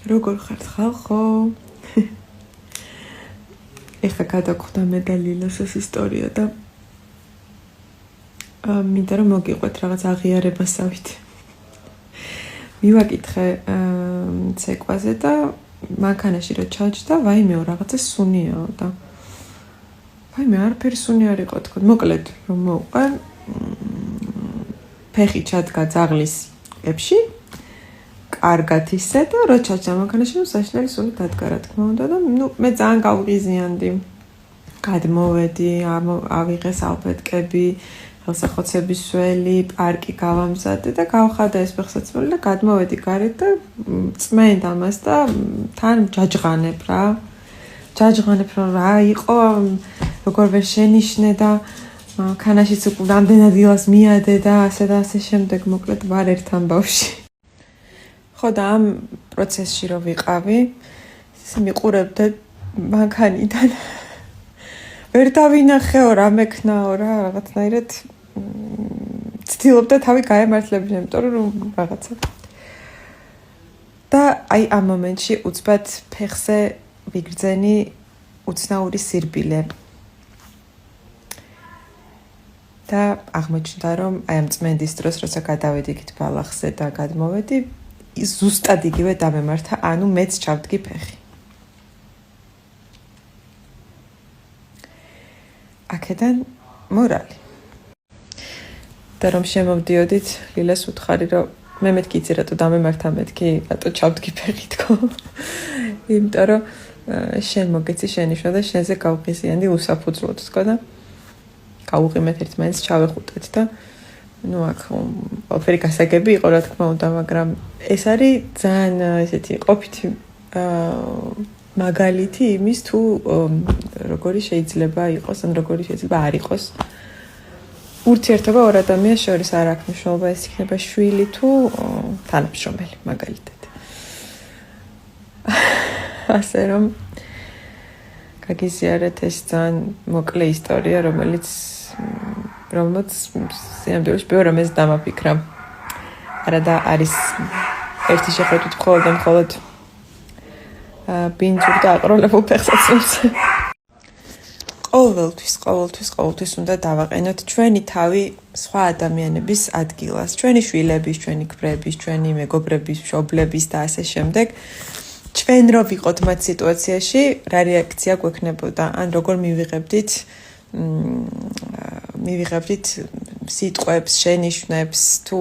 როგორ ხართ ხალხო? ეხლა გადაგხვდა მე და ლილოსის ისტორია და მინდა რომ მოგიყვეთ რაღაც აღიარებასავით. მივაკითხე ცეკვაზე და მანქანაში რო ჩაჯდა, ვაიმეო რაღაცა სუნიაო და ვაიმე არაფერი სუნი არ იყო თქო. მოკლედ რომ მოვყვე ფეხი ჩადგა ძაღლის ებში, კარგად ისე და რო ჩაჯდა მანქანაში, რომ საშინელი სული დადგა რა თქმა უნდა და მე ძალიან გავღიზიანდი. გადმოვედი, ავიღე სალფეტკები, ხელსახოცების ველი, პარკი გავამზადე და გავხადა ეს ფეხსაცმელი და გადმოვედი გარეთ და წმენდ ამას და თან ჯაჯღანებ რა. ჯაჯღანებ რომ რა იყო, როგორ ვერ შენიშნე და მანქანაშიც უკვე რამდენად დილას მიადე და ასე შემდეგ, მოკლედ ვარ ერთ ამბავში. ხო და ამ პროცესში რო ვიყავი, მიყურებდე მანქანიდან. ვერ დავინახეო რა მექნაო რა, რაღაცნაირად ცდილობდა თავი გაემართლების, იმიტომ რომ რაღაცა. და აი ამ მომენტში უცბად ფეხზე ვიგრძენი უცნაური სირბილე. და აღმოჩნდა რომ აი ამ წმენდის დროს, როცა გადავედი იქით ბალახზე და გადმოვედი, ზუსტად იგივე დამემართა, ანუ მეც ჩავდგი ფეხი. აქედან მორალი. და რომ შემოვდიოდით, ლილას უთხარი რომ მე მეთქი იცი რატო დამემართა მეთქი, რატო ჩავდგი ფეხი თქო. იმიტომ რომ შენ მოგეცი შენიშვნა და შენზე გავღიზიანდი უსაფუძვლოდ თქო და გავუყიმეთ ერთმანეთს ჩავეხუტეთ და აქ ყველაფერი გასაგები იყო რა თქმა უნდა, მაგრამ ეს არის ძალიან ესეთი ყოფითი მაგალითი იმის თუ როგორი შეიძლება იყოს ან როგორი შეიძლება არ იყოს ურთიერთობა ორ ადამიანს შორის არ აქვს მნიშვნელობა, ეს იქნება შვილი თუ თანამშრომელი მაგალითად. ასე რომ გაგიზიარეთ ეს ძალიან მოკლე ისტორია, რომელიც სიამდილეში ბევრ რამეს დამაფიქრა. არა და არის ერთი შეხედვით მხოლოდ ბინძურ და აყროლებულ ფეხსაცმელს. ყოველთვის უნდა დავაყენოთ ჩვენი თავი სხვა ადამიანების ადგილას, ჩვენი შვილების, ჩვენი ქმრების, ჩვენი მეგობრების, მშობლების და ასე შემდეგ. ჩვენ რო ვიყოთ მათ სიტუაციაში, რა რეაქცია გვექნებოდა, ან როგორ მივიღებდით სიტყვებს, შენიშვნებს, თუ